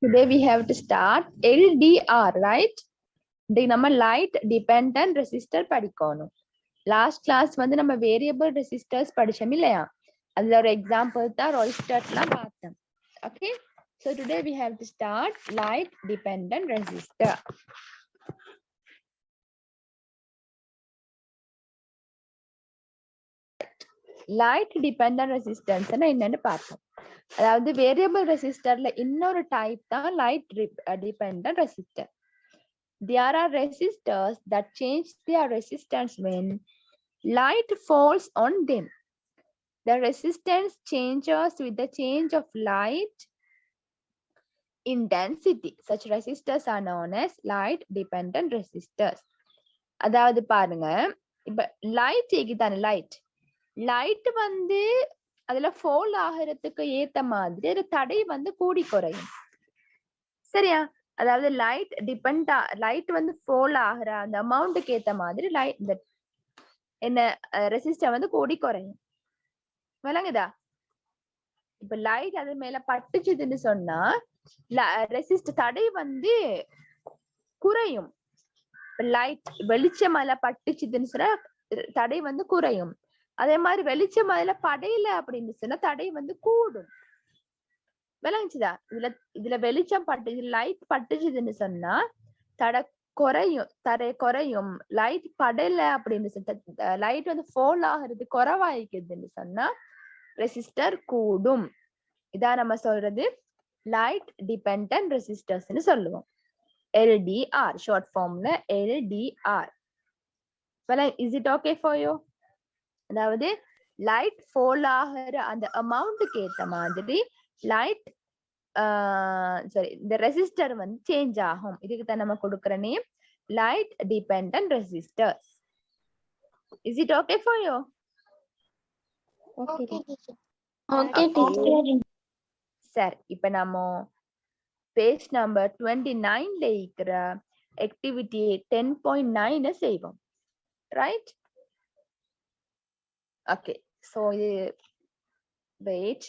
Today we have to start LDR, right? நம்ம light dependent resistor படிக்கணும். Last class வந்து நம்ம variable resistors படிச்சோம் இல்லையா? அதுல ஒரு example தான் resistorலாம் பார்த்தோம். Okay? So today we have to start light dependent resistor. Light dependent resistance என்னன்னு பார்த்தோம். அதாவது வேரியபிள் ரெசிஸ்டர்ல இன்னொரு டைப் தான் light dependent resistor. There are resistors that change their resistance when light falls on them. The resistance changes with the change of light intensity. Such resistors are known as light dependent resistors. அதாவது பாருங்க, இப்ப light ஏகிதான light வந்து அதுல fall ஆகிறதுக்கு ஏத்த மாதிரி ஒரு தடை வந்து கூடி குறையும். சரியா? அதாவது லைட் வந்து ஃபால் ஆகிற அந்த அமௌண்ட்டுக்கு ஏத்த மாதிரி ரெசிஸ்டர் வந்து கூடி குறையும். விளங்குதா? இப்ப லைட் அது மேல பட்டுச்சுதுன்னு சொன்னா ரெசிஸ்டர் தடை வந்து குறையும். லைட் வெளிச்சம் மேல பட்டுச்சுதுன்னு சொன்னா தடை வந்து குறையும். அதே மாதிரி வெளிச்சம் அதுல படையில அப்படின்னு சொன்னா தடை வந்து கூடும். விளங்குச்சுதா? இதுல வெளிச்சம் லைட் பட்டுச்சுதுன்னு சொன்னா தடை குறையும். லைட் படல அப்படின்னு லைட் வந்து ஃபால் ஆகுறது குறைவாயிக்குதுன்னு சொன்னா ரெசிஸ்டர் கூடும். இதான் நம்ம சொல்றது லைட் டிபெண்டன்ட் ரெசிஸ்டர்ஸ்னு சொல்லுவோம். LDR ஷார்ட் ஃபார்ம்ல LDR. Is it okay for you? அதாவது லைட் ஃபால் ஆகிற அந்த அமௌண்ட்டுக்கு ஏத்த மாதிரி லைட் இந்த ரெசிஸ்டர் வந்து சேஞ்ச் ஆகும். இதுக்கு தான் நம்ம கொடுக்கிற name light dependent resistors. Is it okay for you? Okay teacher. சரி, இப்ப நம்ம பேஜ் நம்பர் 29ல இருக்கிற ஆக்டிவிட்டி 10.9 செய்வோம். ரைட்? ஓகே, சோ இது வெயிட்.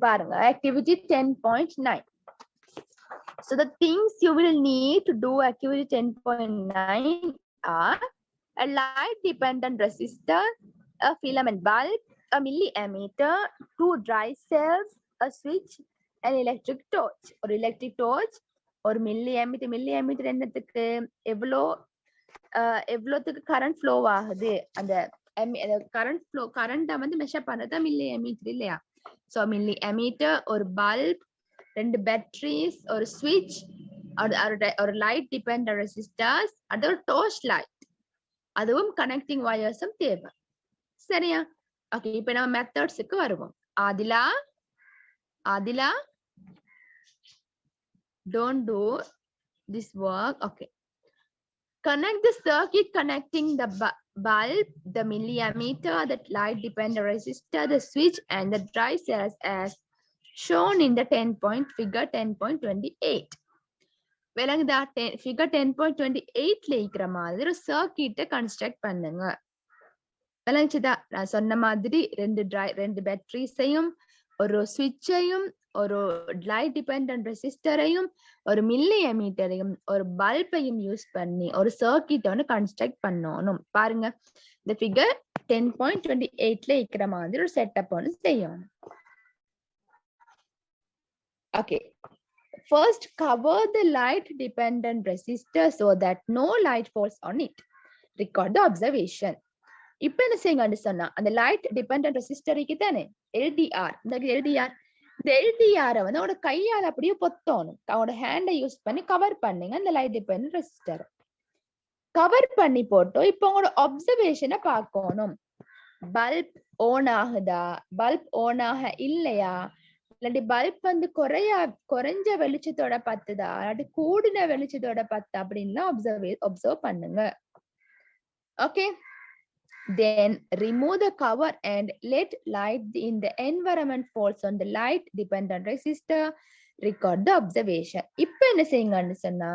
பாருங்க, activity 10.9. So the things you will need to do activity 10.9 are a light dependent resistor, a filament bulb, a milliammeter, 2 dry cells, a switch, an electric torch. Or electric torch or milliammeter என்னத்துக்கு எவ்வளோத்துக்கு current flow ஆகுது, அந்த current வந்து measure பண்ணதா milliammeter இல்லையா? So milliammeter, ஒரு bulb, 2 batteries, ஒரு switch, ஒரு light dependent resistors, அது ஒரு torch light, அதுவும் connecting wires-உம் தேவை. சரியா? ஓகே, இப்போ நம்ம மெத்தட்ஸ்க்கு வருவோம். Adhila don't do this work. Okay, connect the circuit connecting the bulb, the milliammeter, the light dependent resistor, the switch and the dry cells as shown in the figure 10.28. விளங்குதா? figure 10.28ல இருக்கிற மாதிரி ஒரு சர்க்யூட்டை கன்ஸ்ட்ரக்ட் பண்ணுங்க. விளங்குச்சுதா? நான் சொன்ன மாதிரி ரெண்டு பேட்டரிஸையும், ஒரு ஸ்விட்சையும், ஒரு லைட் டிபெண்டன்ட் ரெசிஸ்டரையும், ஒரு மில்லியமீட்டரையும், ஒரு பல்பையும் யூஸ் பண்ணி ஒரு சர்க்யூட் ஒன்று கன்ஸ்ட்ரக்ட் பண்ணணும். பாருங்க, இந்த ஃபிகர் 10.28ல இருக்கிற மாதிரி ஒரு செட்டப் ஒன்று செய்யணும். Okay, first cover the light dependent resistor so that no light falls on it. Record the observation. இப்ப என்ன செய்யுங்க சொன்னா, அந்த லைட் டிபெண்டன்ட் ரெசிஸ்டருக்கு தானே LDR, இந்த LDR வந்து அவனோட கையால அப்படியே பொத்தணும். அவனோட ஹேண்டை யூஸ் பண்ணி கவர் பண்ணுங்க அந்த லைட் டிபெண்டன்ட் ரெசிஸ்டர். கவர் பண்ணி போட்டோம். இப்போ உங்களோட அப்சர்வேஷனை பார்க்கணும். பல்ப் ஓன் ஆகுதா, பல்ப் ஓன் ஆக இல்லையா, இல்லாட்டி பல்ப் வந்து குறைஞ்ச வெளிச்சத்தோட பத்துதா, இல்லாட்டி கூடின வெளிச்சத்தோட பத்து அப்படின்லாம் அப்சர்வ் பண்ணுங்க. Okay, then remove the cover and let light in the environment falls on the light dependent resistor. Record the observation. இப்ப என்ன செய்யுங்கன்னு சொன்னா,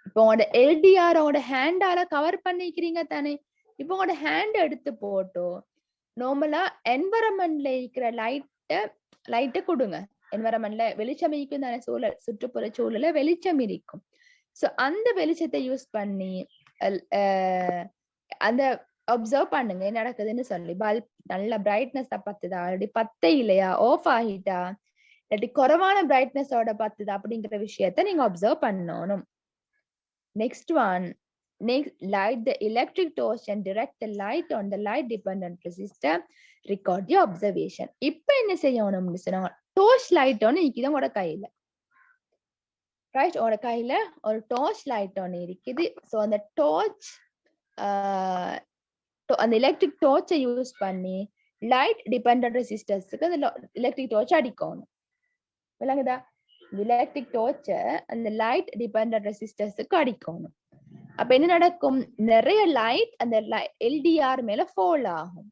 இப்போ உங்களோட LDR உங்களோட ஹேண்டால கவர் பண்ணிக்கிறீங்க தானே. இப்போ உங்களோட ஹேண்ட் எடுத்து போட்டு நார்மலா என்வரன்மெண்ட்ல இருக்கிற லைட்டை கொடுங்க. என்வரன்மெண்ட்ல வெளிச்சம் இருக்கும் தானே, சூழல் சுற்றுப்புற சூழல வெளிச்சம் இருக்கும். சோ அந்த வெளிச்சத்தை யூஸ் பண்ணி அந்த அப்சர்வ் பண்ணுங்க என்ன நடக்குதுன்னு சொல்லி. பல்ப் நல்ல பிரைட்னஸ் பத்துதா, அப்படி பத்த இல்லையா, ஆஃப் ஆகிட்டா, இல்லாட்டி குறைவான பிரைட்னஸோட பத்துதா அப்படிங்கிற விஷயத்த நீங்க அப்சர்வ் பண்ணணும். Next one, light the electric torch and direct the light on the light dependent resistor. Record your observation. இப்ப என்ன செய்யணும்னு சொன்னா, torch light ஒன்னு இருக்குது உங்களோட கையில, ரைட்? உங்களோட கையில ஒரு torch light ஒன்னு இருக்குது. சோ அந்த torch அந்த எலக்ட்ரிக் டார்ச்சை யூஸ் பண்ணி லைட் டிபெண்டன்ட் ரெசிஸ்டர்ஸ்க்கு அந்த எலக்ட்ரிக் டார்ச் அடிக்கணும். விளங்குதா? எலக்ட்ரிக் டார்ச்சை அந்த லைட் டிபெண்டன்ட் ரெசிஸ்டர்ஸ்க்கு அடிக்கணும். அப்ப என்ன நடக்கும்? நிறைய லைட் அந்த எல்டிஆர் மேல ஃபால் ஆகும்.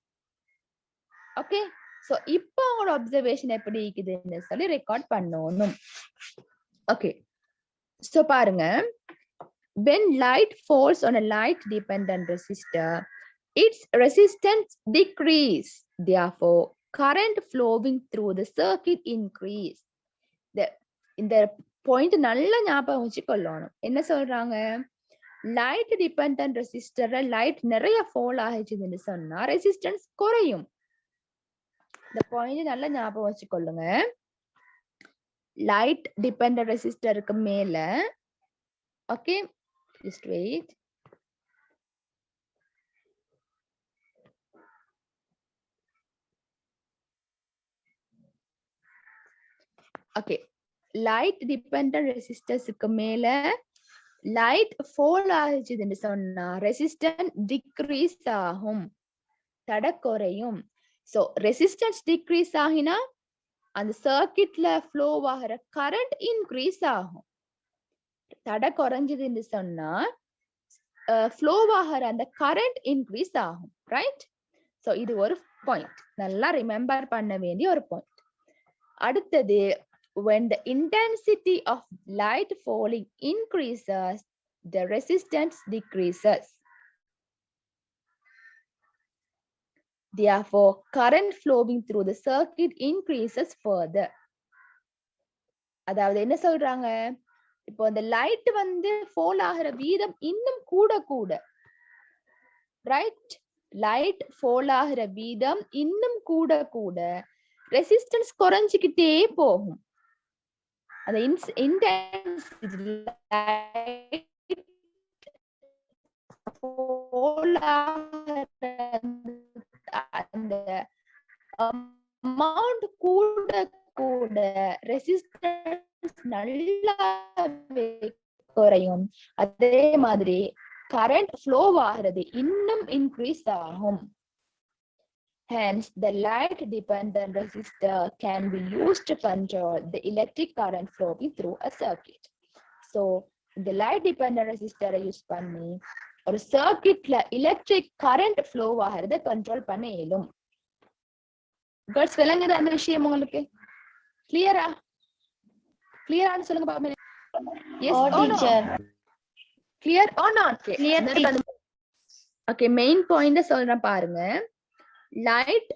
ஓகே, சோ இப்போ உங்களோட அப்சர்வேஷன் எப்படி இருக்குதுன்னு சொல்லி ரெக்கார்ட் பண்ணணும். ஓகே, சோ பாருங்க, when light falls on a light dependent resistor, its resistance decrease, therefore current flowing through the circuit increase. இந்த பாயிண்ட் நல்லா ஞாபகம் வச்சுக்கொள்ளணும். என்ன சொல்றாங்க? லைட் டிபெண்டன்ட் ரெசிஸ்டர்ல லைட் நிறைய ஃபால் ஆகிச்சுன்னு சொன்னா ரெசிஸ்டன்ஸ் குறையும். இந்த பாயிண்ட் நல்லா ஞாபகம் வச்சுக்கொள்ளுங்க. லைட் டிபெண்டன்ட் ரெசிஸ்டருக்கு மேல, okay, just wait. Okay, light dependent ரெசிஸ்டர்ஸ்க்கு மேல லைட் ஃபால் ஆகிச்சுன்னு சொன்னா ரெசிஸ்டன்ஸ் டிக்ரீஸ் ஆகும், தடை குறையும். சோ ரெசிஸ்டன்ஸ் டிக்ரீஸ் ஆகினா அந்த சர்க்கிட்ல ஃப்ளோ ஆகிற கரண்ட் இன்க்ரீஸ் ஆகும். தடை குறைஞ்சதுன்னு சொன்னா ஃப்ளோ ஆகிற அந்த கரண்ட் இன்க்ரீஸ் ஆகும், ரைட்? சோ இது ஒரு பாயிண்ட், நல்லா ரிமெம்பர் பண்ண வேண்டிய ஒரு பாயிண்ட். அடுத்தது, when the intensity of light falling increases, the resistance decreases. Therefore, current flowing through the circuit increases further. அதாவது என்ன சொல்றாங்க? இப்போ அந்த லைட் வந்து ஃபால் ஆகிற வீதம் இன்னும் கூட கூட, ரைட்? லைட் ஃபால் ஆகிற வீதம் இன்னும் கூட கூட ரெசிஸ்டன்ஸ் குறைஞ்சிக்கிட்டே போகும். அந்த அந்த அமௌண்ட் கூட கூட ரெசிஸ்டன்ஸ் நல்லாவே குறையும். அதே மாதிரி கரண்ட் ஃப்ளோ ஆகிறது இன்னும் இன்க்ரீஸ் ஆகும். Hence, the light dependent resistor can be used to control the electric current flowing through a circuit. So, the light dependent resistor use பண்ணி ஒரு சர்க்கிட்ல எலக்ட்ரிக் கரண்ட் ஃப்ளோ ஆகிறத கண்ட்ரோல் பண்ண இயலும். கேர்ள்ஸ், விளங்குது அந்த விஷயம் உங்களுக்கு? கிளியரா? கிளியரான்னு சொல்லுங்க பாப்போம். Yes or no? Clear or not? Clear. Okay, main point சொல்றேன் பாருங்க. லைட்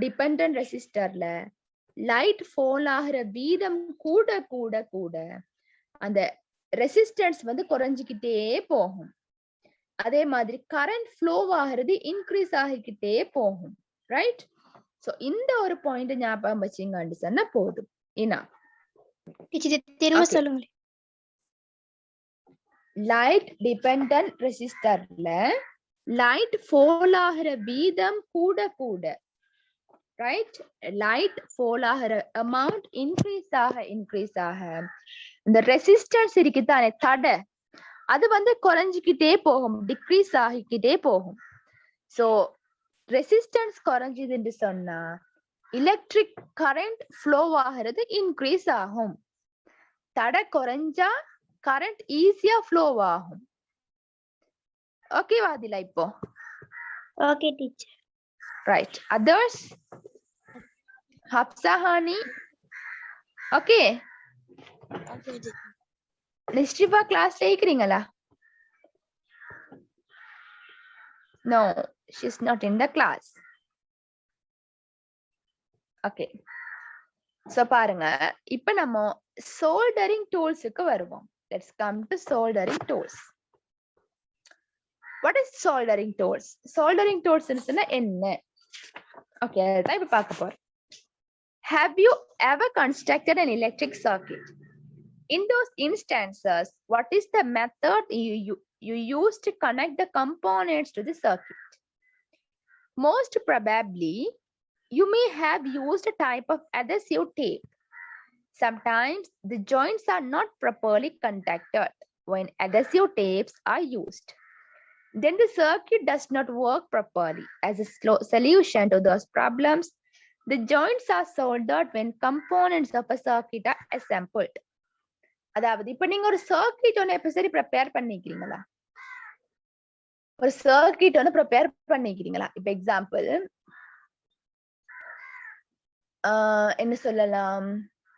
டிபெண்டன்ட் ரெசிஸ்டர்ல லைட் ஃபால் ஆகிற வீதம் கூட கூட கூட அந்த ரெசிஸ்டன்ஸ் வந்து குறைஞ்சிக்கிட்டே போகும். அதே மாதிரி கரண்ட் ஃப்ளோ ஆகிறது இன்க்ரீஸ் ஆகிக்கிட்டே போகும், ரைட்? சோ இந்த ஒரு பாயிண்ட் ஞாபகம் வச்சீங்கன்னு சொன்னா போதும். என்ன திரும்ப சொல்லுங்க. லைட் டிபெண்டன்ட் ரெசிஸ்டர்ல லைட் ஃபால் ஆகிற வீதம் கூட கூட, ரைட்? லைட் ஃபால் ஆகிற அமௌண்ட் இன்க்ரீஸ் ஆக இந்த ரெசிஸ்டன்ஸ் இருக்குதானே, தடை, அது வந்து குறைஞ்சிக்கிட்டே போகும், டிக்ரீஸ் ஆகிக்கிட்டே போகும். சோ ரெசிஸ்டன்ஸ் குறைஞ்சதுன்னு சொன்னா எலக்ட்ரிக் கரண்ட் ஃப்ளோ ஆகிறது இன்க்ரீஸ் ஆகும். தடை குறைஞ்சா கரண்ட் ஈஸியா ஃப்ளோ ஆகும். ஓகே வாதிலா? இப்போ Okay, teacher. Right. Others? Hafsa, Hani? Okay. Okay, teacher. Nishriba class இருக்கிறீங்களா? No, she's not in the class. Okay. So பாருங்க, இப்ப நம்ம soldering tools-க்கு வருவோம். Let's come to soldering tools. What is soldering tools? Soldering tools என்ன? Okay, அதான் இப்ப பார்க்க போறோம். Have you ever constructed an electric circuit? In those instances, what is the method you use to connect the components to the circuit? Most probably, you may have used a type of adhesive tape. Sometimes the joints are not properly contacted when adhesive tapes are used. Then the circuit does not work properly. As a solution to those problems, the joints are soldered when components of a circuit are assembled. அதாவது இப்ப நீங்க ஒரு circuit ஒன்னு எப்ப சரி prepare பண்ணிக்கிறீங்களா? ஒரு circuit ஒன்னு ப்ரிப்பேர் பண்ணிக்கிறீங்களா? இப்ப எக்ஸாம்பிள் என்ன சொல்லலாம்,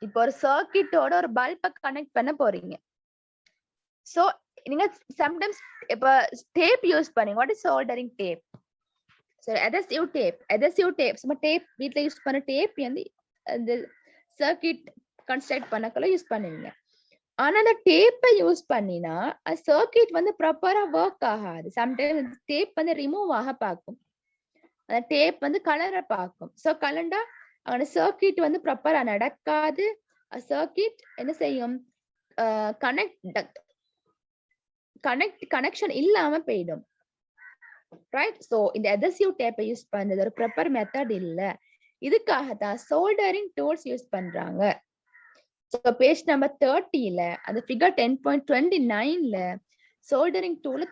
இப்போ ஒரு சர்க்கிட்டோட ஒரு பல்பை கனெக்ட் பண்ண போறீங்க. சோ நீங்க சம்டைம்ஸ் இப்ப டேப் யூஸ் பண்ணி, what is soldering tape? So adhesive tape சும்மா டேப் வீட்ல யூஸ் பண்ண டேப் வந்து அந்த சர்க்கிட் கன்ஸ்ட்ரக்ட் பண்ணக்கல யூஸ் பண்ணுவீங்க. ஆனா அந்த டேப்பை யூஸ் பண்ணினா சர்க்கிட் வந்து ப்ராப்பரா ஒர்க் ஆகாது. சம்டைம்ஸ் டேப் வந்து ரிமூவ் ஆக பார்க்கும், அந்த டேப் வந்து கலரை பார்க்கும். சோ கலண்டா அந்த சர்க்கிட் வந்து ப்ராப்பரா நடக்காது. சர்க்கிட் என்ன செய்யும், கனெக்ஷன் இல்லாம போயிடும். ரைட். சோ இந்த adhesive டேப்பை யூஸ் பண்றது ஒரு ப்ராப்பர் மெத்தட் இல்ல. இதுக்காக தான் சோல்டரிங் டூல்ஸ் யூஸ் பண்றாங்க. So page number 30ல அந்த figure 10.29ல soldering tool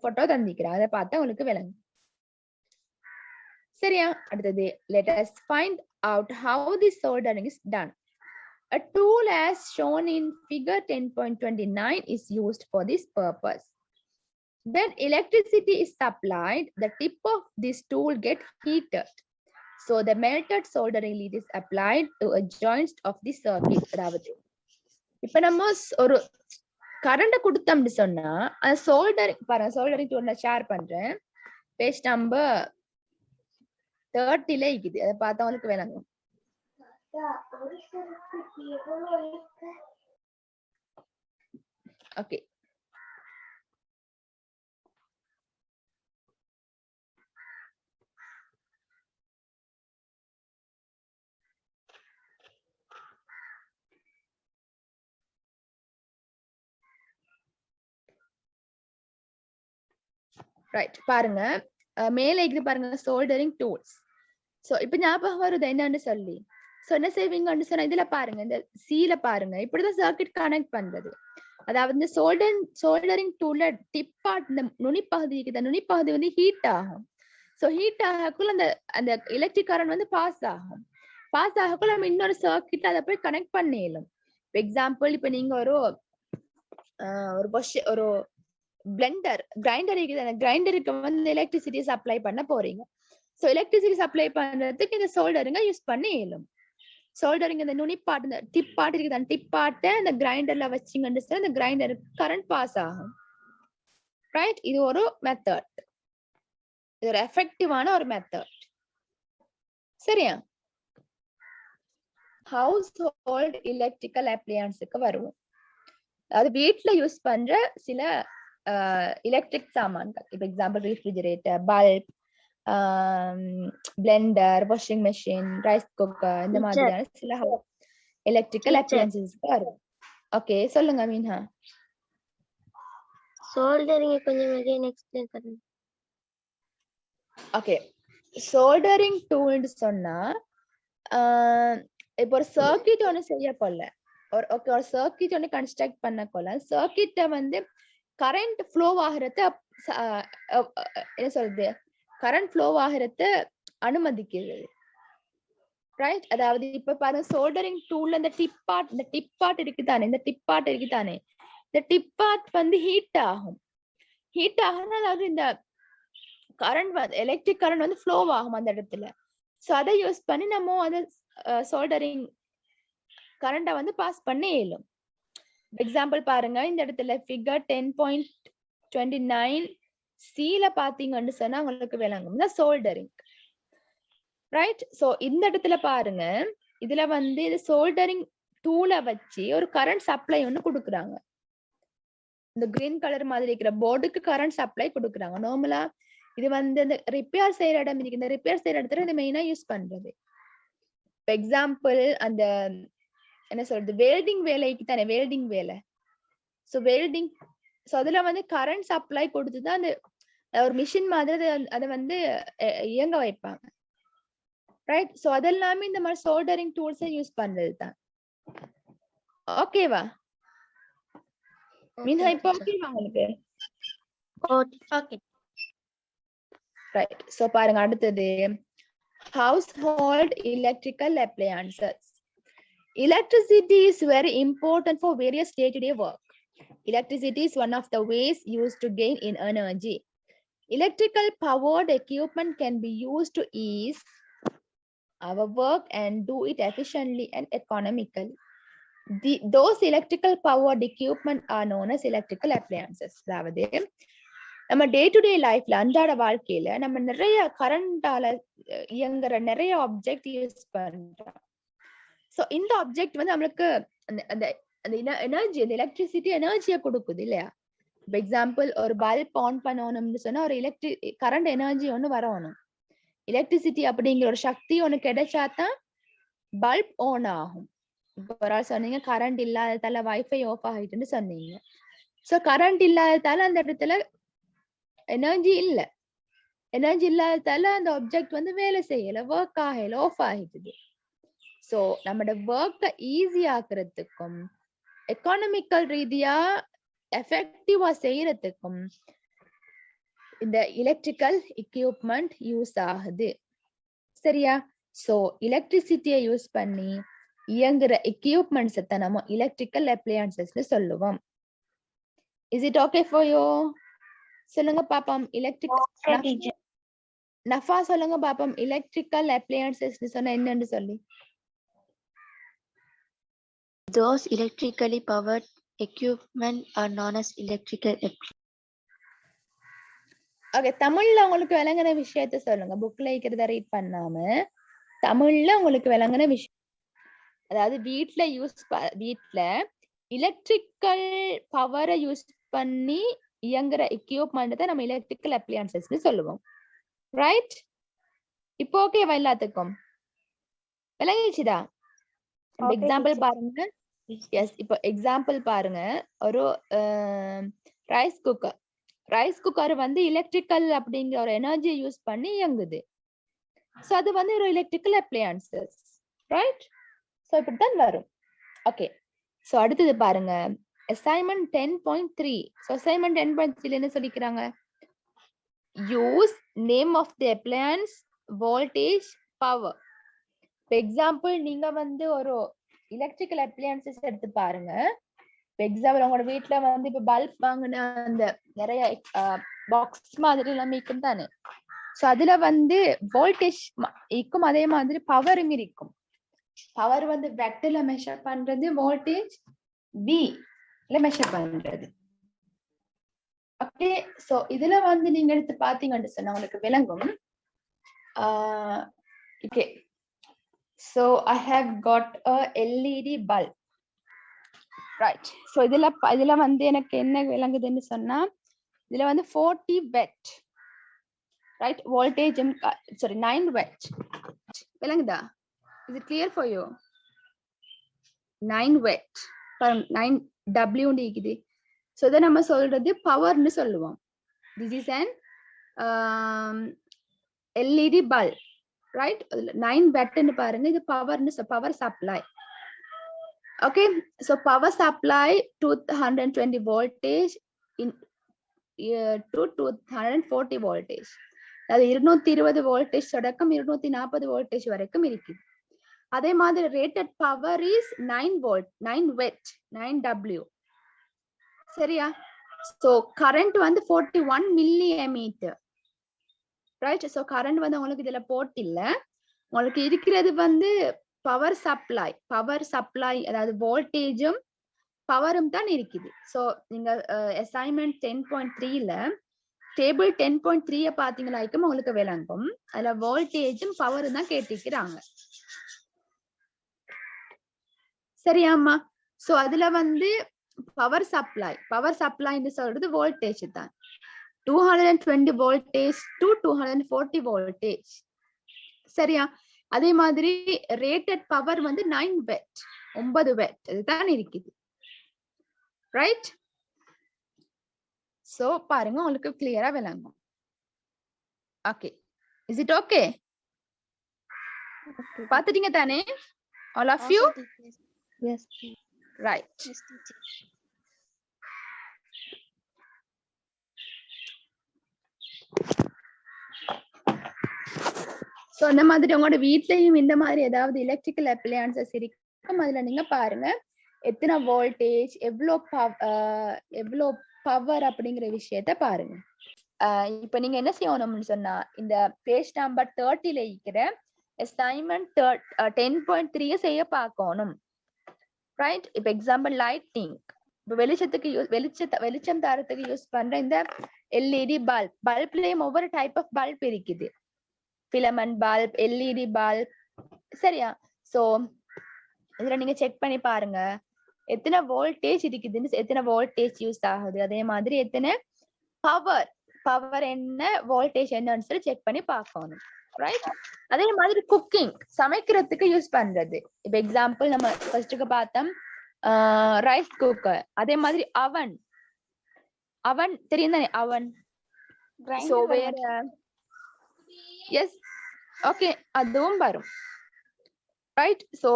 போட்டோ தந்திக்கிறேன், அதை பார்த்தா உங்களுக்கு விளங்கும். சரியா? அடுத்தது let us find out how this soldering is done. A tool as shown in figure 10.29 is used for this purpose. When electricity is supplied, the tip of this tool gets heated. So the melted soldering lead is applied to a joint of the circuit. அதாவது இப்ப நம்ம ஒரு current கொடுத்தோம்னு சொன்னா அந்த soldering பாருங்க, soldering tool நான் share பண்றேன். Page number 30ல இருக்குது, அதை பார்த்தா உங்களுக்கு வேணாங்க. ஓகே. ரைட். பாருங்க மேல இருக்குது பாருங்க சோல்டரிங் டூல்ஸ். சோ இப்ப ஞாபகம் வருது என்னன்னு சொல்லி. சோ என்ன செய்வீங்கன்னு சொன்னா இதுல பாருங்க, இந்த சீல பாருங்க, இப்படிதான் சர்க்கிட் கனெக்ட் பண்றது. அதாவது இந்த சோல்டரிங் டூல்ல டிப் பார்ட், இந்த நுனிப்பகுதி இருக்குது, நுனிப்பகுதி வந்து ஹீட் ஆகும். சோ ஹீட் ஆகக்குள்ள அந்த எலக்ட்ரிக் கரண்ட் வந்து பாஸ் ஆகும். பாஸ் ஆகக்குள்ள நம்ம இன்னொரு சர்க்கிட்ல அதை போய் கனெக்ட் பண்ணிடலாம். எக்ஸாம்பிள் இப்ப நீங்க ஒரு பிளெண்டர் கிரைண்டர் இருக்குது, அந்த கிரைண்டருக்கு வந்து எலக்ட்ரிசிட்டி சப்ளை பண்ண போறீங்க. சோ எலக்ட்ரிசிட்டி சப்ளை பண்றதுக்கு இந்த சோல்டரிங்க யூஸ் பண்ணி இயலும். சோல்டரிங் இந்த நுனிப்பாட்டு, இந்த டிப் பாட்டு இருக்குது, அந்த டிப் பாட்டை இந்த கிரைண்டர்ல வச்சிங்கன்னு சொன்னா இந்த கிரைண்டருக்கு கரண்ட் பாஸ் ஆகும். ரைட். இது ஒரு மெத்தட், இது ஒரு எஃபெக்டிவான ஒரு மெத்தட். சரியா? ஹவுஸ் ஹோல்ட் எலக்ட்ரிக்கல் அப்ளையன்ஸுக்கு வருவோம். அதாவது வீட்டுல யூஸ் பண்ற சில எலக்ட்ரிக் சாமான்கள். இப்ப example refrigerator, bulb, Blender, washing machine, rice cooker, இந்த மாதிரியான சில எலக்ட்ரிக்கல் அப்ளையன்சஸ் வரும். ஓகே, சொல்லுங்க மீனா. சோல்டரிங் கொஞ்சம் again explain பண்ணுங்க. ஓகே, சோல்டரிங் டூல்னு சொன்னா இப்போ ஒரு சர்க்கிட் ஒன்னு செய்ய கொள்ள, ஒரு சர்க்கிட் ஒன்னு கன்ஸ்ட்ரக்ட் பண்ண கொள்ள, சர்க்கிட்ட வந்து கரண்ட் ஃப்ளோ ஆகிறத என்ன சொல்றது, கரண்ட் ஃப்ளோ ஆகிறத அனுமதிக்கிறது. ரைட். அதாவது இப்ப பாருங்க சோல்டரிங் டூல்ல இந்த டிப் பார்ட் இருக்குதானே, இந்த டிப் பார்ட் வந்து ஹீட் ஆகும். ஹீட் ஆகும்னா அதாவது இந்த கரண்ட் வந்து எலக்ட்ரிக் கரண்ட் வந்து ஃப்ளோ ஆகும் அந்த இடத்துல. ஸோ அதை யூஸ் பண்ணி நம்ம அதை சோல்டரிங் கரண்ட்டை வந்து பாஸ் பண்ண இயலும். எக்ஸாம்பிள் பாருங்க, இந்த இடத்துல ஃபிகர் 10.29 C-ல பாத்தீங்கன்னு சொன்னா உங்களுக்கு விளங்கும் சோல்டரிங். ரைட். ஸோ இந்த இடத்துல பாருங்க, இதுல வந்து இது சோல்டரிங் டூலை வச்சு ஒரு கரண்ட் சப்ளை ஒன்று கொடுக்குறாங்க. இந்த கிரீன் கலர் மாதிரி இருக்கிற போர்டுக்கு கரண்ட் சப்ளை கொடுக்குறாங்க. நார்மலா இது வந்து இந்த ரிப்பேர் செய்யற இடம் இருக்கு, இந்த ரிப்பேர் செய்யற இடத்துல இது மெயினா யூஸ் பண்றது. எக்ஸாம்பிள் அந்த என்ன சொல்றது, வெல்டிங் வேலைக்கு தானே, வெல்டிங் வேலை. ஸோ வெல்டிங், ஸோ அதுல வந்து கரண்ட் சப்ளை கொடுத்துதான் அந்த ஒரு மிஷின் மாதிரி அதை வந்து இயங்க வைப்பாங்க. ரைட். ஸோ அதெல்லாமே இந்த மாதிரி சோல்டரிங் டூல்ஸை யூஸ் பண்றது தான். ஓகேவா மீனா? இப்போ ஓகேவா உங்களுக்கு? ஓகே. ரைட். ஸோ பாருங்க, அடுத்தது household electrical appliances. Electricity is very important for various day-to-day work. Electricity is one of the ways used to gain in energy. Electrical powered equipment can be used to ease our work and do it efficiently and economically. Those electrical powered equipment are known as electrical appliances. அதாவது நம்ம day to day லைஃப்ல அன்றாட வாழ்க்கையில நம்ம நிறைய கரண்டால இயங்குற நிறைய object use பண்றோம். So இந்த ஆப்ஜெக்ட் வந்து நம்மளுக்கு அந்த எனர்ஜி, அந்த எலக்ட்ரிசிட்டி எனர்ஜியை கொடுக்குது இல்லையா? இப்போ எக்ஸாம்பிள், ஒரு பல்ப் ஆன் பண்ணணும்னு சொன்னா ஒரு கரண்ட் எனர்ஜி ஒன்று வரணும். எலக்ட்ரிசிட்டி அப்படிங்கிற ஒரு சக்தி ஒன்று கிடைச்சாதான் பல்ப் ஆன் ஆகும். இப்போ ஒரு ஆள் சொன்னீங்க கரண்ட் இல்லாததால வைஃபை ஆஃப் ஆகிட்டுன்னு சொன்னீங்க. ஸோ கரண்ட் இல்லாததால அந்த இடத்துல எனர்ஜி இல்லை, எனர்ஜி இல்லாததால அந்த ஆப்ஜெக்ட் வந்து வேலை செய்யல, ஒர்க் ஆகல, ஆஃப் ஆகிடுது. ஸோ நம்மளோட ஒர்க்கை ஈஸி ஆக்குறதுக்கும் எக்கானமிக்கல் ரீதியா எஃபெக்டிவா செய்யறதுக்கும் இந்த எலக்ட்ரிக்கல் எக்யூப்மெண்ட் யூஸ் ஆகுது. சரியா? ஸோ எலக்ட்ரிசிட்டியை யூஸ் பண்ணி இயங்குற எக்யூப்மெண்ட்ஸ் தான் நம்ம எலக்ட்ரிக்கல் அப்ளையன்சஸ்னு சொல்லுவோம். Is it okay for you? சொல்லுங்க பாப்போம். எலக்ட்ரிக்கல் நஃபா சொல்லுங்க பாப்போம், எலக்ட்ரிக்கல் அப்ளையன்சஸ் சொன்னா என்னன்னு சொல்லி. Those electrically powered equipment are known as electrical appliances. Okay, தமிழ்ல உங்களுக்கு விளங்குன விஷயத்த சொல்லுங்க. புக்ல இருக்கிறத ரீட் பண்ணாம தமிழ்ல உங்களுக்கு விளங்குன விஷயம். அதாவது வீட்ல எலக்ட்ரிக்கல் பவரை யூஸ் பண்ணி இயங்குற எக்யூப்மெண்ட் தான் நம்ம எலக்ட்ரிக்கல் அப்ளையன்சஸ்னு சொல்லுவோம். ரைட்? இப்போ ஓகேவா எல்லாத்துக்கும்? விளங்கிச்சுதா? எக்ஸாம்பிள் பாருங்க. எஸ், இப்போ எக்ஸாம்பிள் பாருங்க. ஒரு ரைஸ் குக்கர் வந்து எலக்ட்ரிக்கல் அப்படிங்கிற ஒரு எனர்ஜியை யூஸ் பண்ணி இயங்குது. ஸோ அது வந்து ஒரு எலக்ட்ரிக்கல் அப்ளையன்சஸ். ரைட்? ஸோ இப்படித்தான் வரும். ஓகே. ஸோ அடுத்தது பாருங்க, assignment 10.3. ஸோ assignment 10.3 என்ன சொல்லிக்கிறாங்க? Use name of the appliance, voltage, power. இப்போ எக்ஸாம்பிள், நீங்க வந்து ஒரு எலக்ட்ரிக்கல் அப்ளையன்சஸ் எடுத்து பாருங்க. இப்போ எக்ஸாம்பிள், உங்களோட வீட்டுல வந்து இப்போ பல்ப் வாங்கின அந்த நிறைய பாக்ஸ் மாதிரி எல்லாம் இருக்கும் தானே. ஸோ அதுல வந்து வோல்டேஜ் இருக்கும், அதே மாதிரி பவரும் இருக்கும். பவர் வந்து வெக்டர்ல மெஷர் பண்றது, வோல்டேஜ் V-ல மெஷர் பண்றது. ஓகே. சோ இதுல வந்து நீங்க எடுத்து பாத்தீங்கன்னு சொன்னா உங்களுக்கு விளங்கும். Okay. So I have got a LED bulb. Right. So இதுல வந்து எனக்கு என்ன விளங்குதுன்னு சொன்னா, இதுல வந்து 40 watt. Right? Voltage, sorry, 9 watt. விளங்குதா? Is it clear for you? 9 watt. 9 W இருக்குது. So இதை நம்ம சொல்றது பவர்னு சொல்லுவோம். This is an LED bulb. Right? 9 watt ன்னு பாருங்க. இது பவர்னு, power supply. Okay, so power supply 220 voltage to 240 voltage. அது 220 voltage தொடக்கம் 240 voltage வரைக்கும் இருக்கு. அதே மாதிரி rated power is 9 volt, 9 watt, 9 W. சரியா? So current வந்து 41 milliammeter. ரைட். சோ கரண்ட் வந்து உங்களுக்கு இதுல போட்டில்ல. உங்களுக்கு இருக்கிறது வந்து பவர் சப்ளை அதாவது வோல்டேஜும் பவரும் தான் இருக்குது. சோ நீங்க அசைன்மெண்ட் 10.3ல டேபிள் 10.3 பாத்தீங்களாக்கும் உங்களுக்கு விளங்கும். அதுல வோல்டேஜும் பவரும் தான் கேட்டிருக்கிறாங்க. சரியாம்மா? சோ அதுல வந்து பவர் சப்ளைன்னு சொல்றது வோல்டேஜ் தான். 220 voltage to 240 voltage. சரியா? அதே மாதிரி ரேட்டட் பவர் வந்து 9 watt 9 watt இதுதான் இருக்குது. ரைட்? சோ பாருங்க உங்களுக்கு கிளியரா விளங்கும். ஓகே. Is it okay? பாத்துட்டீங்க தானே? All of you? Yes. Right. Yes, teacher. So அந்த மாதிரி உங்களோட வீட்லயும் இந்த மாதிரி ஏதாவது எலக்ட்ரிக்கல் அப்ளையன்சஸ் இருக்கும். அதுல நீங்க பாருங்க எத்தனை வோல்டேஜ், எவ்வளோ பவர் அப்படிங்கிற விஷயத்த பாருங்க. இப்ப நீங்க என்ன செய்யணும்னு சொன்னா இந்த பேஜ் நம்பர் 30ல இருக்கிற அசைன்மெண்ட் 10.3 செய்ய பார்க்கணும். ரைட்? இப்ப எக்ஸாம்பிள் லைட்டிங், இப்ப வெளிச்சம் தரத்துக்கு யூஸ் பண்ற இந்த எல்இடி பல்ப்லயும் ஒவ்வொரு டைப் ஆஃப் பல்ப் இருக்குது. Filament bulb, LED bulb. சரியா? சோ இதுல நீங்க செக் பண்ணி பாருங்க எத்தனை வோல்டேஜ் இருக்குதுன்னு, எத்தனை வோல்டேஜ் யூஸ் ஆகுது, அதே மாதிரி எத்தனை பவர் என்ன, வோல்டேஜ் என்னன்னு சொல்லி செக் பண்ணி பார்க்கணும். ரைட்? அதே மாதிரி குக்கிங், சமைக்கிறதுக்கு யூஸ் பண்றது. இப்ப எக்ஸாம்பிள் நம்ம ஃபர்ஸ்ட்டுக்கு பார்த்தோம் ரைஸ் குக்கர். அதே மாதிரி அவன் தெரியும் தானே அவன். சோ வேற எஸ் ஓகே அதுவும் வரும். ரைட்? சோ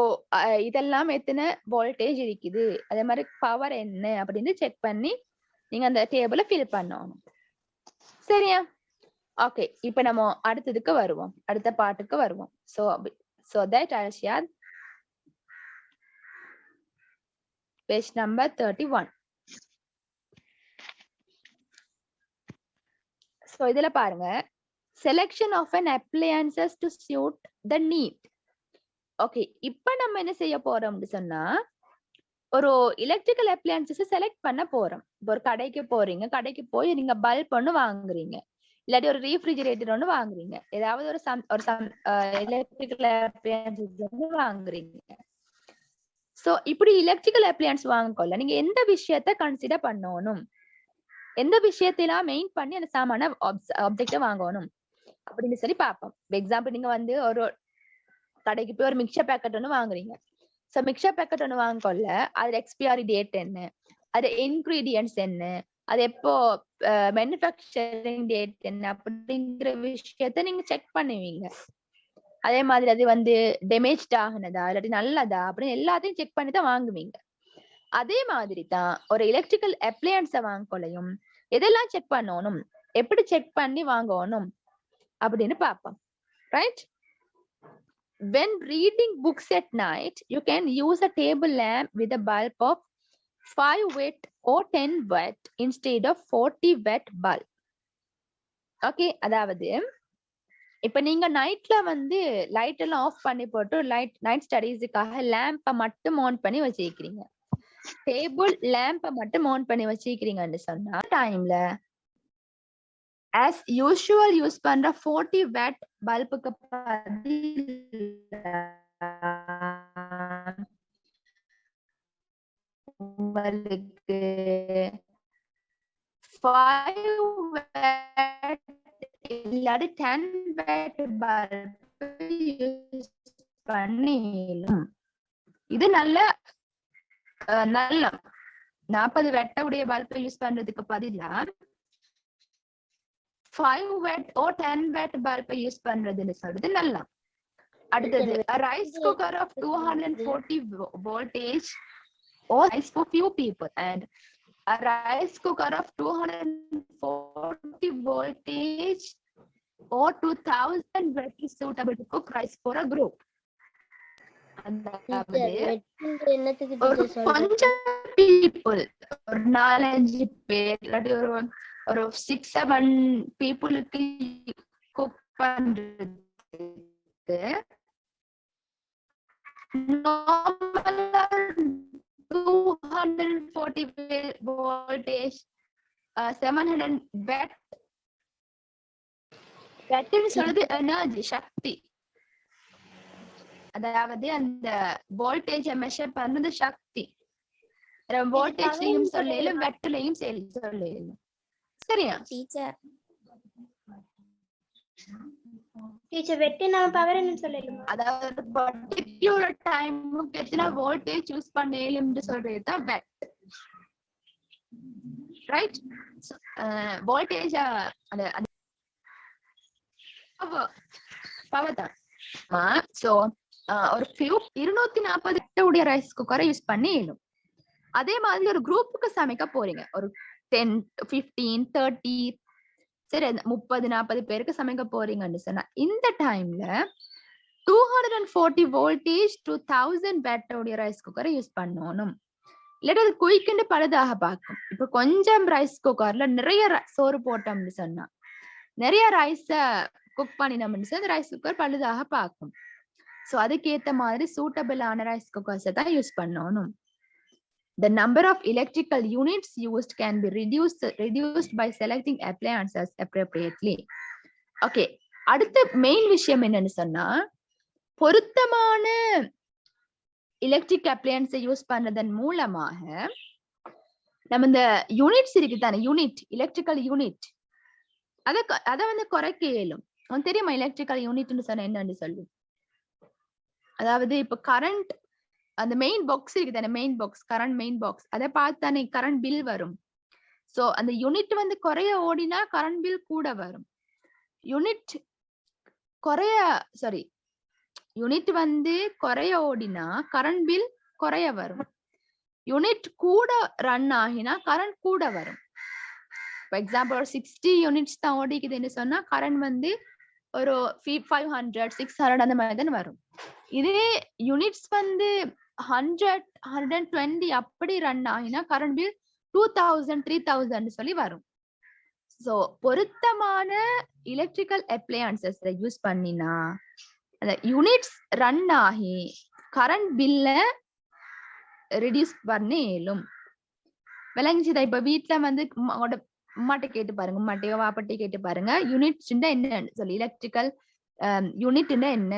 இதெல்லாம் எத்தனை வோல்டேஜ் இருக்குது, அதே மாதிரி பவர் என்ன அப்படின்னு செக் பண்ணி நீங்க அந்த டேபிள ஃபில் பண்ணணும். சரியா? ஓகே. இப்ப நம்ம அடுத்ததுக்கு வருவோம், அடுத்த பாட்டுக்கு வருவோம். So that I'll share page number 31. So இதுல பாருங்க selection of an appliances to suit the need. Okay. இப்ப நம்ம என்ன செய்ய போறோம்னு சொன்னா ஒரு எலக்ட்ரிக்கல் அப்ளையன்சஸ் செலக்ட் பண்ண போறோம். ஒரு கடைக்கு போறீங்க, கடைக்கு போய் நீங்க பல்ப் ஒண்ணு வாங்குறீங்க, இல்லாட்டி ஒரு ரீஃப்ரிஜரேட்டர் ஒண்ணு வாங்குறீங்க, ஏதாவது ஒரு எலக்ட்ரிக்கல் அப்ளையன்சஸ் ஒண்ணு வாங்குறீங்க. சோ இப்படி எலக்ட்ரிக்கல் அப்ளையன்ஸ் வாங்கக்கொள்ள நீங்க எந்த விஷயத்த கன்சிடர் பண்ணணும், எந்த விஷயத்தெல்லாம் மெயின் பண்ணி அந்த சாமான ஆப்ஜெக்ட வாங்கணும் அப்படின்னு சொல்லி பார்ப்போம். எக்ஸாம்பிள் நீங்க வந்து ஒரு கடைக்கு போய் ஒரு மிக்சர் பேக்கெட் ஒண்ணு வாங்குறீங்க. சோ மிக்சர் பேக்கெட் ஒண்ணு வாங்கக்கொள்ள அது எக்ஸ்பைரி டேட் என்ன, அது இன்கிரீடியன்ட்ஸ் என்ன, அது எப்போ மேனுஃபேக்சரிங் டேட் என்ன அப்படிங்கிற விஷயத்த நீங்க செக் பண்ணுவீங்க. அதே மாதிரி அது வந்து டேமேஜ் ஆகுனதா இல்லாட்டி நல்லதா அப்படின்னு எல்லாத்தையும் செக் பண்ணி தான் வாங்குவீங்க. அதே மாதிரி தான் ஒரு எலக்ட்ரிக்கல் அப்ளையன்ஸை வாங்கக்கொள்ளையும் எதெல்லாம் செக் பண்ணணும், எப்படி செக் பண்ணி வாங்கணும் அப்படின்னு பார்ப்போம். Right? When reading books at night, you can use a table lamp with a bulb of 5 watt or 10 watt instead of 40 watt bulb. Okay, அதாவது இப்ப நீங்க நைட்ல வந்து லைட் எல்லாம் ஆஃப் பண்ணி போட்டு நைட் ஸ்டடீஸுக்காக லேம்ப மட்டும் ஆன் பண்ணி வச்சிருக்கீங்க, டேபிள் லேம்ப மட்டும் ஆன் பண்ணி வச்சிருக்கீங்கன்னு சொன்னா டைம்ல as usual யூஸ் பண்ற 40 watt பல்புக்கு உங்களுக்கு 5 watt இல்லாட்டி 10 watt பல்பு யூஸ் பண்ணிடலாம். இது நல்ல 40 watt உடைய பல்பை யூஸ் பண்றதுக்கு பதிலா 5 watt or 10 watt பல்பை யூஸ் பண்றதுன்னு சொல்றது நல்லா. அடுத்தது rice cooker of 240 voltage or rice for few people, and a rice cooker of 240 voltage or 2000 watt is suitable to cook rice for a group. ஒரு கொஞ்சம் people, ஒரு 4-5 பேர் இல்லாட்டி ஒரு 6-7 பீப்புளுக்கு குக் பண்றதுக்கு நார்மலா 240 voltage 700 watt wattன்னு சொல்றது எனர்ஜி சக்தி. அதாவது அந்த வோல்டேஜ் மெஷர் பண்றது சக்தி. வோல்டேஜ்லயும் சொல்லலாம் வெட்டலையும் சொல்லலாம். சரியா டீச்சர்? டீச்சர் வெட்டி நாம பவர் என்ன சொல்லலாம்? அதாவது பர்టిక్యులர் டைமுக்கு எத்தனை வோல்டேஜ் யூஸ் பண்ணேலும்னு சொல்றது தான் வெட். ரைட்? வோல்டேஜ் அந்த பவர் தான். சோ ஒரு 240 உடைய ரைஸ் குக்கரை யூஸ் பண்ணிடும். அதே மாதிரி ஒரு குரூப்புக்கு சமைக்க போறீங்க, ஒரு 10, 15, 30 சரி 30-40 பேருக்கு சமைக்க போறீங்கன்னு சொன்னா இந்த டைம்ல 240 வோல்டேஜ் to 1000 watt உடைய ரைஸ் குக்கரை யூஸ் பண்ணணும். இல்லாட்டி அது குயிக்குன்னு பழுதாக பார்க்கும். இப்ப கொஞ்சம் ரைஸ் குக்கர்ல நிறைய சோறு போட்டோம்னு சொன்னா, நிறைய ரைஸ குக் பண்ணினோம்னு சொன்னா ரைஸ் குக்கர் பழுதாக பார்க்கும். சோ அதுக்கேத்த மாதிரி சூட்டபிளான ரைஸ் குக்கர்ஸ் தான் யூஸ் பண்ணணும். The number of electrical units used can be reduced by selecting appliances appropriately. Okay, அடுத்த மெயின் விஷயம் என்னன்னு சொன்னா, பொருத்தமான எலக்ட்ரிக் அப்ளையன்ஸை யூஸ் பண்றதன் மூலமாக நம்ம இந்த யூனிட்ஸ் இருக்கு தானே, யூனிட் எலக்ட்ரிக்கல் யூனிட் அத வந்து குறைக்க இயலும். உங்களுக்கு தெரியுமா எலக்ட்ரிக்கல் யூனிட்னு சொன்னா என்னன்னு சொல்லி? அதாவது இப்ப கரண்ட் அந்த மெயின் பாக்ஸ் இருக்கு தானே, main box, current main box, அதை பார்த்தானே கரண்ட் பில் வரும். சோ அந்த யூனிட் வந்து குறைய ஓடினா கரண்ட் பில் கூட வரும். யூனிட் வந்து குறைய ஓடினா கரண்ட் பில் குறைய வரும். யூனிட் கூட ரன் ஆகினா கரண்ட் கூட வரும். ஃபார் எக்ஸாம்பிள் ஒரு 60 யூனிட்ஸ் தான் ஓடிக்குதுன்னு சொன்னா கரண்ட் வந்து ஒரு 500, 600 அந்த மாதிரி தான் வரும். இதே யூனிட்ஸ் வந்து 100, 120 அப்படி ரன் ஆகினா கரண்ட் பில் 2000, 3000 சொல்லி வரும். சோ பொருத்தமான எலக்ட்ரிக்கல் அப்ளையன்சஸ் யூஸ் பண்ணினா அந்த யூனிட்ஸ் ரன் ஆகி கரண்ட் பில்ல ரெடியூஸ் பண்ண இயலும். விளங்குச்சுதா? இப்ப வீட்டுல வந்து உமாட்ட கேட்டு பாருங்க, உமாட்டையோ வாப்பட்டையோ கேட்டு பாருங்க, யூனிட்ஸ் என்னன்னு சொல்லி, எலக்ட்ரிக்கல் யூனிட் என்ன,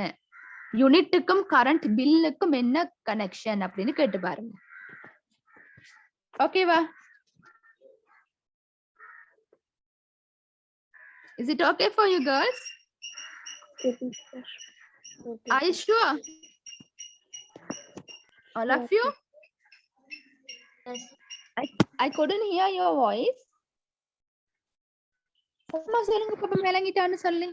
யூனிட்டுக்கும் கரண்ட் பில்லுக்கும் என்ன கனெக்ஷன் அப்படின்னு கேட்டு பாருங்க. ஓகேவா? Is it okay for you girls? Are you sure? All of you? Yes. I couldn't hear your voice. சும்மா சொல்லுங்க பாப்பா, விளங்கிட்டான்னு சொல்லி.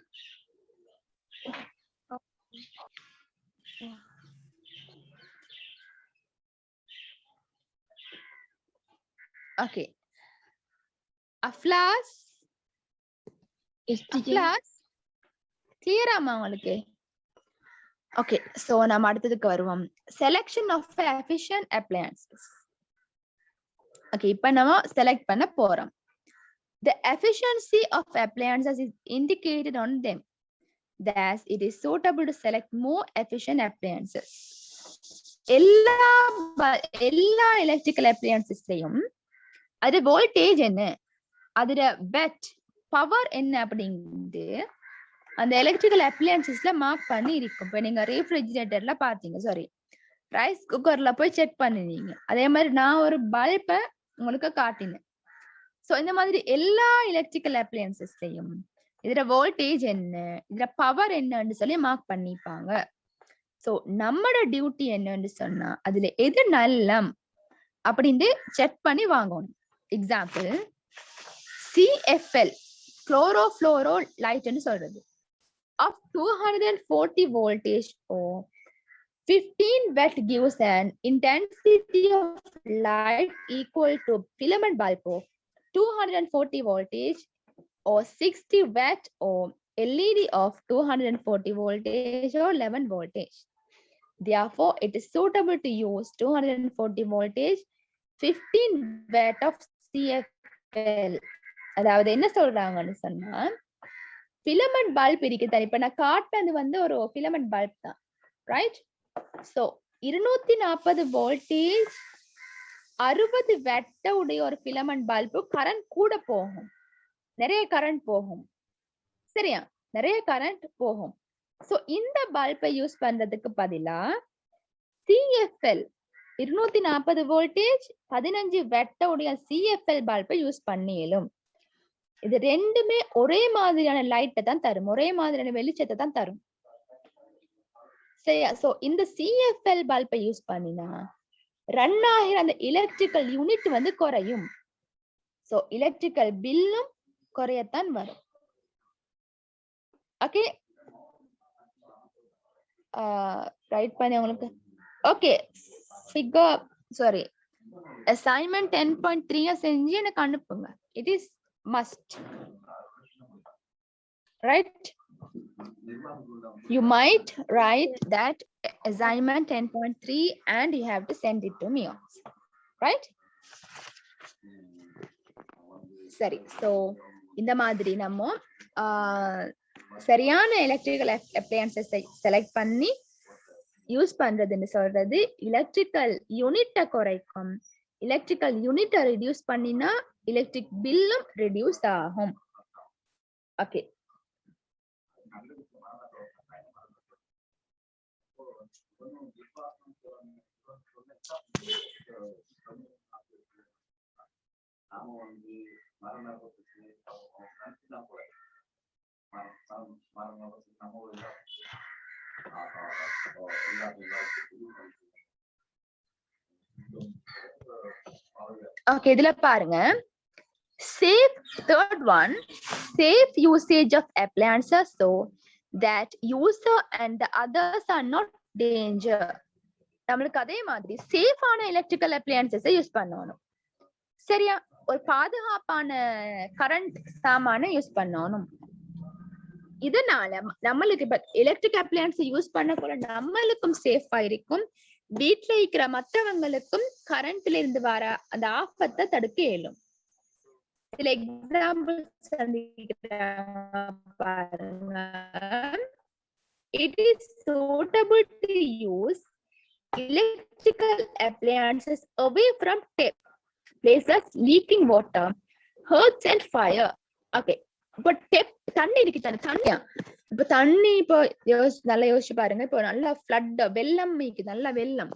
Okay. Aflas? Aflas? Clear ஆமா உங்களுக்கு? Okay, so நாம அடுத்ததுக்கு வருவோம். Selection of efficient appliances. Okay, இப்ப நாம select பண்ண போறோம். The efficiency of appliances is indicated on them. Thus, it is suitable to select more efficient appliances. எல்லா எலக்ட்ரிக்கல் அப்ளையன்சஸ்லயும் அது வோல்டேஜ் என்ன, அதோட பெட் பவர் என்ன அப்படிங்கிறது அந்த எலக்ட்ரிக்கல் அப்ளையன்சஸ்ல மார்க் பண்ணி இருக்கும். இப்ப நீங்க ரெஃப்ரிஜிரேட்டர்ல பாத்தீங்க, சாரி ரைஸ் குக்கர்ல போய் செக் பண்ணினீங்க, அதே மாதிரி நான் ஒரு பல்பை உங்களுக்கு காட்டினேன். சோ இந்த மாதிரி எல்லா எலக்ட்ரிக்கல் அப்ளையன்சஸ்லயும் இதுல வோல்டேஜ் என்ன, இதுல பவர் என்னன்னு சொல்லி மார்க் பண்ணிப்பாங்க. சோ நம்மளோட டியூட்டி என்னன்னு சொன்னா அதுல எது நல்லம் அப்படின்னு செக் பண்ணி வாங்கணும். எக்ஸாம்பிள் CFL chlorofluoro light ன்னு சொல்றது of 240 voltage or 15 watt gives an intensity of light equal to filament bulb of 240 voltage or 60 watt or LED of 240 voltage or 11 voltage. Therefore, it is suitable to use 240 voltage 15 watt of CFL. அதாவது என்ன சொல்றாங்கன்னு சொன்னா, filament bulb இருக்குது. இப்ப நான் காட்டினது வந்து ஒரு filament bulb தான், ரைட்? சோ 240 வோல்டேஜ் 60 watt உடைய ஒரு filament bulb கரண்ட் கூட போகும், நிறைய கரண்ட் போகும், சரியா? நிறைய கரண்ட் போகும். சோ இந்த பல்பை யூஸ் பண்றதுக்கு பதிலா CFL 240 வோல்டேஜ் 15 watt உடைய CFL பல்பை யூஸ் பண்ணியலும். இது ரெண்டுமே ஒரே மாதிரியான லைட்டை தான் தரும், ஒரே மாதிரியான வெளிச்சத்தை தான் தரும், சரியா? சோ இந்த CFL பல்பை யூஸ் பண்ணினா ரன் ஆகிற அந்த எலக்ட்ரிக்கல் யூனிட் வந்து குறையும். சோ எலக்ட்ரிக்கல் பில்லும் குறையத்தான் வரும். ஓகே, ரைட் பண்ணி உங்களுக்கு. ஓகே, ஃபிகர் சாரி அசைன்மென்ட் 10.3 செஞ்சு எனக்கு அனுப்புங்க. It is must, right? You might write that assignment 10.3 and you have to send it to me also, right? சரி, சோ இந்த மாதிரி நம்ம சரியான எலக்ட்ரிக்கல் அப்ளையன்சஸை செலக்ட் பண்ணி யூஸ் பண்றதுன்னு சொல்றது எலக்ட்ரிக்கல் யூனிட்டை குறைக்கும். எலக்ட்ரிக்கல் யூனிட்டை ரெடியூஸ் பண்ணினா எலக்ட்ரிக் பில்லும் ரெடியூஸ் ஆகும். ஓகே, ஓகே, இதுல பாருங்க. Safe, third one, safe usage of appliances so that user and the others are not danger. நம்மளுக்கு அதே மாதிரி சேஃபான எலக்ட்ரிக்கல் அப்ளையன்சஸை யூஸ் பண்ணணும், சரியா? ஒரு பாதுகாப்பான கரண்ட் சாமான யூஸ் பண்ணணும். இதனால நம்மளுக்கு இப்ப எலக்ட்ரிக் அப்ளையன்ஸ் யூஸ் பண்ணக்குள்ள நம்மளுக்கும் சேஃபா இருக்கும், வீட்டுல இருக்கிற மற்றவங்களுக்கும் கரண்ட்ல இருந்து வர அந்த ஆபத்தை தடுக்க இயலும். சில எக்ஸாம்பிள்ஸ் பாருங்க. It is suitable to use electrical appliances away from tap places leaking water, hearths and fire. Okay, but tap தண்ணி இருக்கு தானே, தண்ணியா? இப்ப தண்ணி இப்போ நல்லா யோசிச்சு பாருங்க. இப்போ நல்லா ஃப்ளட் வெள்ளம் இருக்கு, நல்ல வெள்ளம்,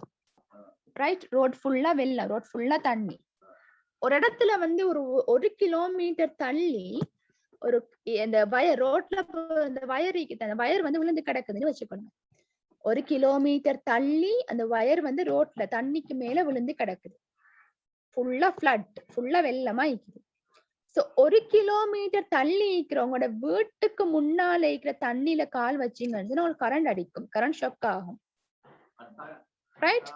ரைட்? ரோட் ஃபுல்லா வெள்ளம், ரோட் ஃபுல்லா தண்ணி. ஒரு இடத்துல வந்து ஒரு கிலோமீட்டர் தள்ளி ஒரு இந்த வயர் ரோட்ல அந்த வயர் இருக்கு, அந்த வயர் வந்து விழுந்து கிடக்குதுன்னு வச்சுக்கணும். 1 கிலோமீட்டர் தள்ளி அந்த வயர் வந்து ரோட்ல தண்ணிக்கு மேல விழுந்து கிடக்குது, ஃபுல்லா ஃப்ளட், ஃபுல்லா வெள்ளமா இருக்குது. சோ 1 கிலோமீட்டர் தள்ளி இருக்கிறவங்களோட வீட்டுக்கு முன்னால இருக்கிற தண்ணியில கால் வச்சீங்கன்னு உங்களுக்கு கரண்ட் அடிக்கும், கரண்ட் ஷாக் ஆகும், ரைட்?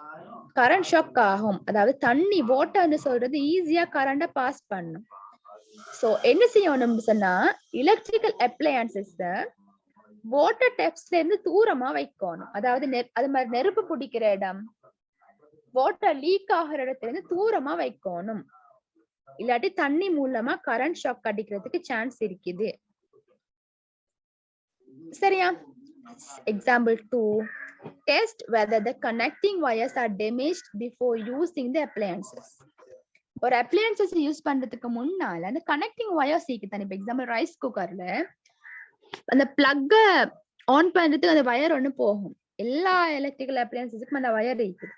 கரண்ட் ஷாக் ஆகும். அதாவது தண்ணி வாட்டர்னு சொல்றது ஈஸியா கரண்ட பாஸ் பண்ணும். சோ என்ன செய்யணும்னு சொன்னா எலக்ட்ரிக்கல் அப்ளையன்சஸ் வாட்டர் டேப்ஸ்ல இருந்து தூரமா வைக்கணும். அதாவது அது மாதிரி நெருப்பு பிடிக்கிற இடம், வாட்டர் லீக் ஆகிற இடத்துல இருந்து தூரமா வைக்கணும். இல்லாட்டி தண்ணி மூலமா கரண்ட் ஷாக் அடிக்கிறதுக்கு சான்ஸ் இருக்குது, சரியா? Example 2, test whether the connecting wires are damaged before using the appliances. ஒரு அப்ளையன்சஸ் யூஸ் பண்றதுக்கு முன்னால அந்த கனெக்டிங் வயர்ஸ் இருக்கு தானே. இப்போ எக்ஸாம்பிள் ரைஸ் குக்கர்ல அந்த பிளக்க ஆன் பண்றதுக்கு அந்த வயர் ஒண்ணு போகும். எல்லா எலக்ட்ரிக்கல் அப்ளையன்சஸுக்கும் அந்த வயர் இருக்குது.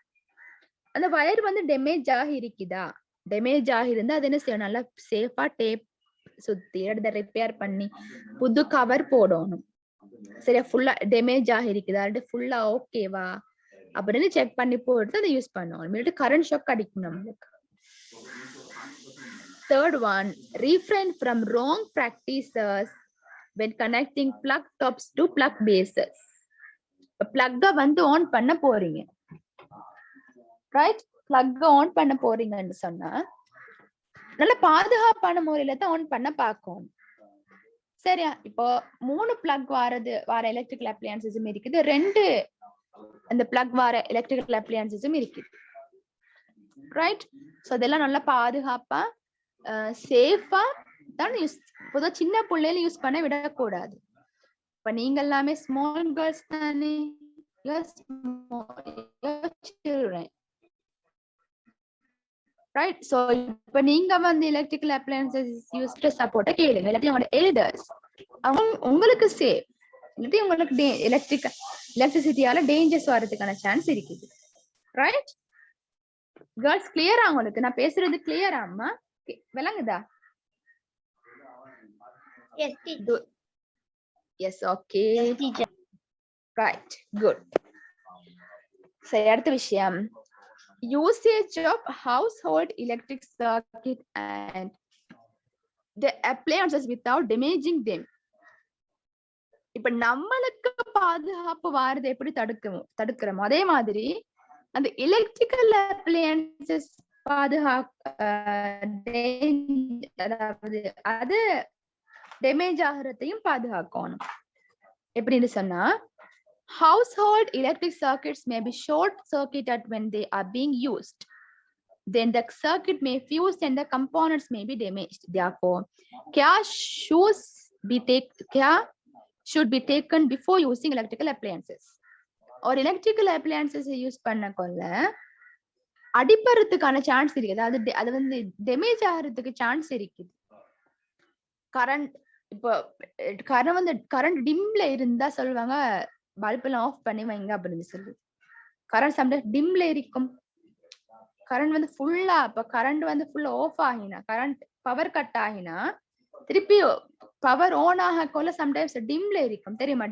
அந்த வயர் வந்து டேமேஜ் ஆகி இருக்குதா? டேமேஜ் ஆகிருந்தா அது என்ன செய்யணும்? நல்லா சேஃபா டேப் சுத்தி அதை ரிப்பேர் பண்ணி புது கவர் போடணும், சரியா? ஃபுல்லா டேமேஜ் ஆகி இருக்குதா, ஃபுல்லா ஓகேவா அப்படின்னு செக் பண்ணி போட்டு அதை யூஸ் பண்ணணும். கரண்ட் ஷாக் அடிக்கும் நம்மளுக்கு. Third one, refrain from wrong practices when connecting plug tops to plug bases. Plug வந்து ஆன் பண்ண போறீங்க, ரைட்? பிளக் ஆன் பண்ண போறீங்கன்னு சொன்னா நல்ல பாதுகாப்பான முறையில தான் ஆன் பண்ண பார்க்கணும், சரியா? இப்போ 3 பிளக் வர எலக்ட்ரிக்கல் அப்ளையன்சஸும் இருக்குது, 2 அந்த பிளக் வர எலக்ட்ரிக்கல் அப்ளையன்சஸும் இருக்குது, ரைட்? சோ அதெல்லாம் நல்லா பாதுகாப்பா சேஃபா தான் யூஸ். பொதுவா சின்ன பிள்ளையில யூஸ் பண்ண விடக்கூடாது, இப்ப நீங்க எல்லாமே ஸ்மால் கேர்ள்ஸ் தானே, children, right? So இப்ப நீங்க வந்து electrical appliances use சப்போர்ட்ட கேளுங்க, இல்லாட்டி உங்களோட எல்டர்ஸ் உங்களுக்கு சேஃப், இல்லாட்டி உங்களுக்கு எலக்ட்ரிசிட்டியால டேஞ்சர்ஸ் வரதுக்கான சான்ஸ் இருக்குது, ரைட்? கேர்ள்ஸ் கிளியரா? உங்களுக்கு நான் பேசுறது கிளியரா அம்மா? விளங்குதா? Yes, teacher. Yes, okay. Yes, teacher. Right, good. சரி, அடுத்த விஷயம், usage of household electric circuit and the appliances without damaging them. இப்ப நம்மளுக்கு பாதுகாப்பு வாரது எப்படி தடுக்கிறோமோ அதே மாதிரி அந்த எலக்ட்ரிக்கல் அப்ளையன்சஸ் அதாவது அது டேமேஜ் ஆகிறதையும் பாதுகாக்கணும். எப்படின்னு சொன்னா, household electric circuits may be short circuited when they are being used. Then the circuit may fuse and the components may be damaged. Therefore, care should be taken before using electrical appliances. Or electrical appliances use பண்ணக்கொள்ள அடிபறதுக்கான chance இருக்குது, அது வந்து damage ஆகிறதுக்கு chance இருக்குது. Current இப்போ current டிம்ல இருந்தா சொல்லுவாங்க பல்ப் எல்லாம் ஆஃப் பண்ணி வைங்க அப்படின்னு சொல்லி. கரண்ட் சம்டைம்ஸ் டிம்ல இருக்கும், கரண்ட் வந்து ஃபுல்லா, இப்ப கரண்ட் வந்து ஃபுல்லா ஆஃப் ஆகினா, கரண்ட் பவர் கட் ஆகினா திருப்பி பவர் ஆன் ஆகக்குள்ள சம்டைம்ஸ் டிம்ல இருக்கும், தெரியுமா?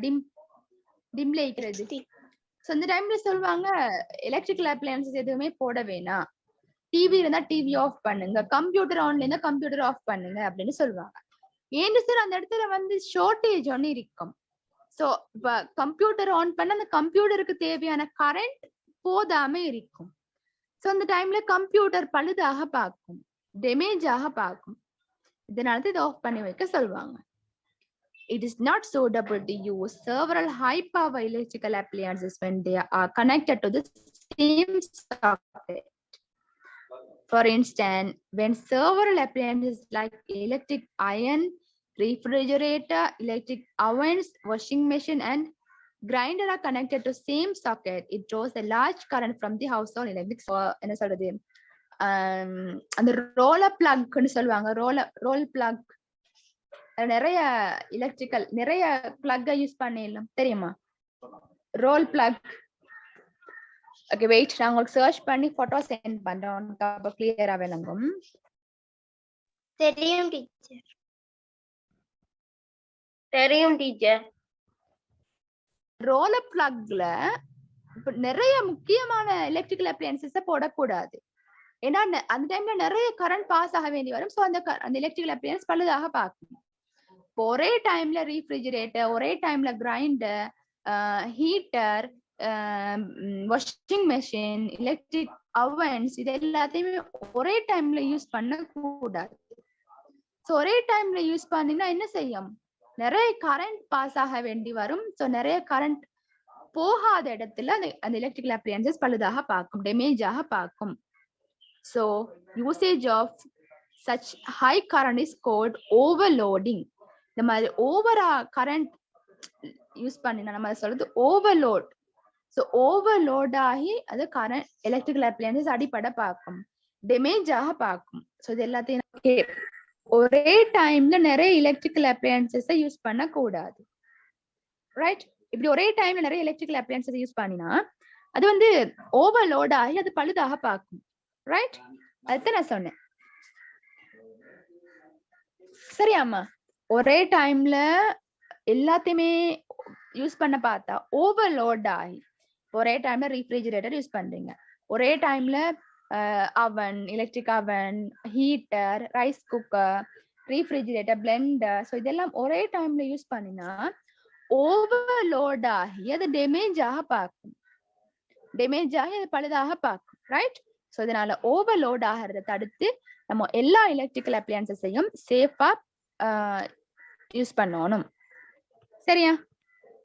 டிம்ல இருக்கிறது. சோ இந்த டைம்ல சொல்லுவாங்க எலக்ட்ரிக்கல் அப்ளையன்சஸ் எதுவுமே போட வேணாம், டிவி இருந்தா டிவி ஆஃப் பண்ணுங்க, கம்ப்யூட்டர் ஆன்ல இருந்தா கம்ப்யூட்டர் ஆஃப் பண்ணுங்க அப்படின்னு சொல்லுவாங்க. ஏன்னு சார் அந்த இடத்துல வந்து ஷார்டேஜ் ஒன்னு இருக்கும். சோ இப்ப கம்ப்யூட்டர் ஆன் பண்ண அந்த கம்ப்யூட்டருக்கு தேவையான கரண்ட் போதாம இருக்கும். சோ அந்த டைம்ல கம்ப்யூட்டர் பழுதாக பார்க்கும், டேமேஜ் ஆக பார்க்கும். இதனால இதை ஆஃப் பண்ணி வைக்க சொல்லுவாங்க. It is not suitable to use several high power electrical appliances when they are connected to the same socket. For instance, when several appliances like electric iron, refrigerator, electric ovens, washing machine and grinder are connected to same socket, it draws a large current from the household electric. என்ன சொல்றது, அந்த roller பிளக்னு சொல்லுவாங்க, role plug. நிறைய electrical நிறைய plug use பண்ணிடலாம், தெரியுமா? Role plug. Okay, wait, நான் உங்களுக்கு சர்ச் பண்ணி போட்டோ சென்ட் பண்றேன், அப்ப கிளியரா விளங்கும். தெரியும் டீச்சர், தெரியும் டீச்சர். ரோலர் பிளக்ல இப்ப நிறைய முக்கியமான எலக்ட்ரிக்கல் அப்ளையன்சஸ் போடக்கூடாது, ஏன்னா அந்த டைம்ல நிறைய கரண்ட் பாஸ் ஆக வேண்டி வரும். சோ அந்த எலக்ட்ரிக்கல் அப்ளையன்ஸ் பழுதாக பார்க்கும். ஒரே டைம்ல ரீஃப்ரிஜரேட்டர், ஒரே டைம்ல grinder, heater, washing machine, electric ovens, இது எல்லாத்தையுமே ஒரே டைம்ல யூஸ் பண்ண கூடாது. சோ ஒரே டைம்ல யூஸ் பண்ணினா என்ன செய்யும், நிறைய கரண்ட் பாஸ் ஆக வேண்டி வரும். சோ நிறைய கரண்ட் போகாத இடத்துல அந்த எலக்ட்ரிக்கல் அப்ளையன்சஸ் பழுதாக பார்க்கும், டேமேஜ் ஆக பார்க்கும். So usage of such high current is called overloading. இந்த மாதிரி ஓவரா கரண்ட் யூஸ் பண்ணினா நம்ம சொல்றது ஓவர்லோட். சோ ஓவர்லோட் ஆகி அது கரண்ட் எலக்ட்ரிக்கல் அப்ளையன்சஸ் அடிப்படை பார்க்கும், டேமேஜ் ஆக பார்க்கும். சோ இது எல்லாத்தையும் ஒரே டைம்ல நிறைய எலக்ட்ரிக்கல் அப்ளையன்சஸ் யூஸ் பண்ண கூடாது, ரைட்? இப்படி ஒரே டைம்ல நிறைய எலக்ட்ரிக்கல் அப்ளையன்சஸ் யூஸ் பண்ணினா அது வந்து ஓவர்லோட் ஆகி அது பழுதாக பார்க்கும், ரைட்? அதுதான் நான் சொன்னேன், சரியாம்மா? ஒரே டைம்ல எல்லாத்தையுமே யூஸ் பண்ண பார்த்தா ஓவர்லோட் ஆகி, ஒரே டைம்ல ரீஃப்ரிஜரேட்டர் யூஸ் பண்றீங்க, ஒரே டைம்ல oven, electric oven, heater, rice cooker, refrigerator, blender, so இதெல்லாம் ஒரே டைம்ல யூஸ் பண்ணினா ஓவர்லோட் ஆகி அது டேமேஜ் ஆக பார்க்கும், டேமேஜ் ஆகி அது பழுதாக பார்க்கும், ரைட்? ஸோ இதனால ஓவர்லோட் ஆகிறத தடுத்து நம்ம எல்லா எலக்ட்ரிக்கல் அப்ளையன்சஸையும் சேஃபா யூஸ் பண்ணணும், சரியா?